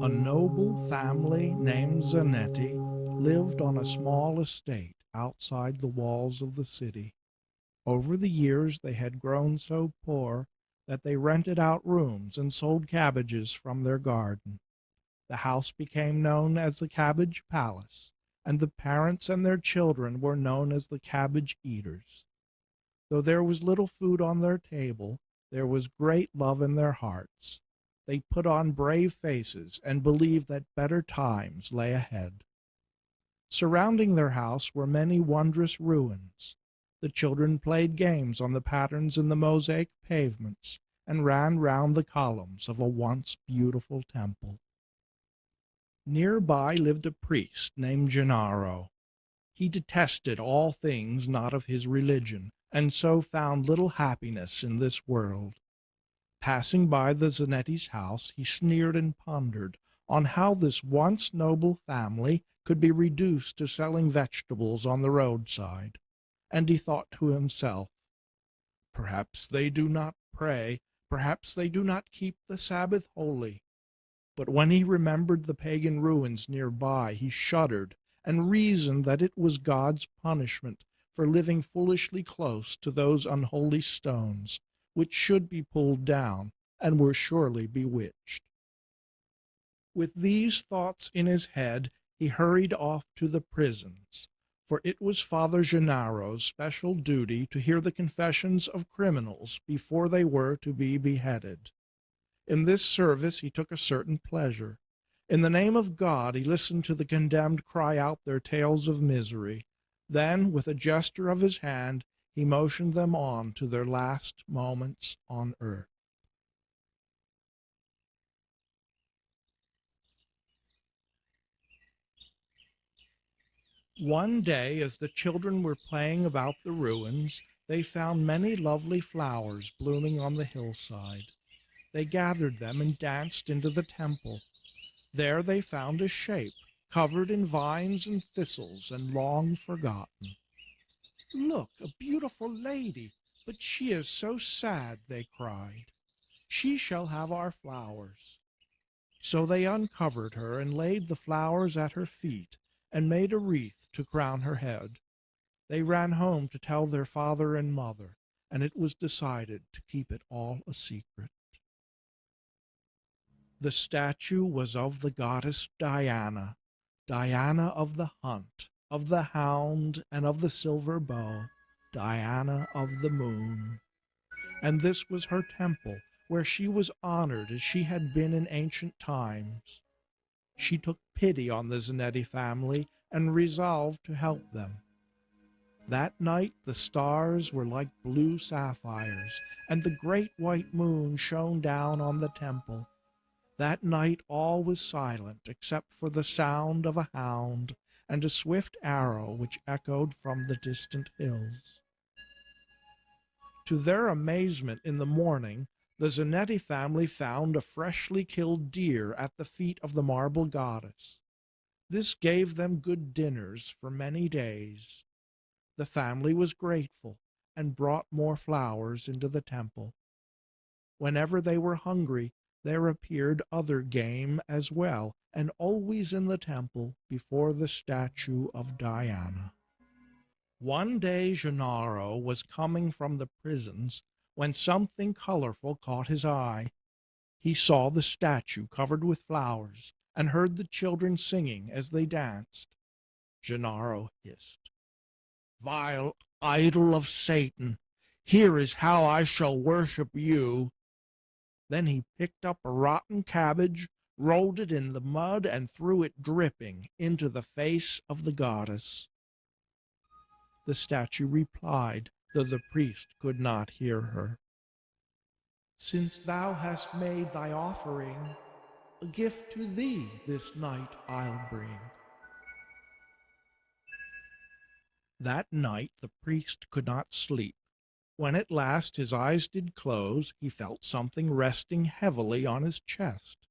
A noble family named Zanetti lived on a small estate outside the walls of the city. Over the years they had grown so poor that they rented out rooms and sold cabbages from their garden. The house became known as the Cabbage Palace, and the parents and their children were known as the Cabbage Eaters. Though there was little food on their table, there was great love in their hearts. They put on brave faces and believed that better times lay ahead. Surrounding their house were many wondrous ruins. The children played games on the patterns in the mosaic pavements and ran round the columns of a once beautiful temple. Nearby lived a priest named Gennaro. He detested all things not of his religion, and so found little happiness in this world. Passing by the Zanetti's house, he sneered and pondered on how this once noble family could be reduced to selling vegetables on the roadside, and he thought to himself, "Perhaps they do not pray, perhaps they do not keep the Sabbath holy." But when he remembered the pagan ruins nearby, he shuddered and reasoned that it was God's punishment for living foolishly close to those unholy stones, which should be pulled down and were surely bewitched. With these thoughts in his head, he hurried off to the prisons, for it was Father Gennaro's special duty to hear the confessions of criminals before they were to be beheaded. In this service he took a certain pleasure. In the name of God he listened to the condemned cry out their tales of misery. Then, with a gesture of his hand, he motioned them on to their last moments on earth. One day, as the children were playing about the ruins, they found many lovely flowers blooming on the hillside. They gathered them and danced into the temple. There they found a shape, covered in vines and thistles and long forgotten. "Look, a beautiful lady, but she is so sad," they cried. "She shall have our flowers." So they uncovered her and laid the flowers at her feet and made a wreath to crown her head. They ran home to tell their father and mother, and it was decided to keep it all a secret. The statue was of the goddess Diana, Diana of the hunt, of the hound, and of the silver bow, Diana of the moon. And this was her temple, where she was honored as she had been in ancient times. She took pity on the Zanetti family and resolved to help them. That night the stars were like blue sapphires, and the great white moon shone down on the temple. That night all was silent except for the sound of a hound and a swift arrow which echoed from the distant hills. To their amazement, in the morning, the Zanetti family found a freshly killed deer at the feet of the marble goddess. This gave them good dinners for many days. The family was grateful and brought more flowers into the temple. Whenever they were hungry, there appeared other game as well, and always in the temple before the statue of Diana. One day Gennaro was coming from the prisons when something colorful caught his eye. He saw the statue covered with flowers and heard the children singing as they danced. Gennaro hissed, "Vile idol of Satan, here is how I shall worship you." Then he picked up a rotten cabbage, rolled it in the mud, and threw it dripping into the face of the goddess. The statue replied, though the priest could not hear her. Since thou hast made thy offering, a gift to thee this night I'll bring. That night the priest could not sleep. When at last his eyes did close, he felt something resting heavily on his chest.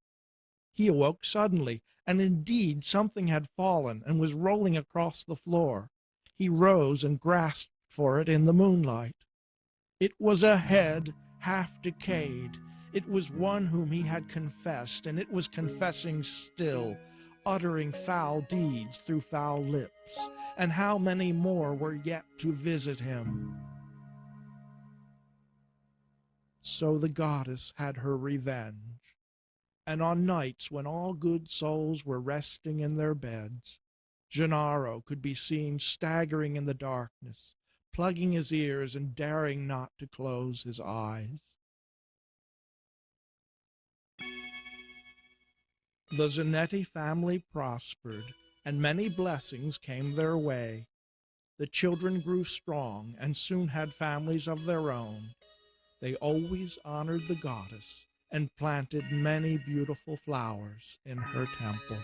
He awoke suddenly, and indeed something had fallen and was rolling across the floor. He rose and grasped for it in the moonlight. It was a head half decayed. It was one whom he had confessed, and it was confessing still, uttering foul deeds through foul lips. And how many more were yet to visit him? So the goddess had her revenge, and on nights when all good souls were resting in their beds, Gennaro could be seen staggering in the darkness, plugging his ears and daring not to close his eyes. The Zanetti family prospered, and many blessings came their way. The children grew strong and soon had families of their own. They always honored the goddess and planted many beautiful flowers in her temple.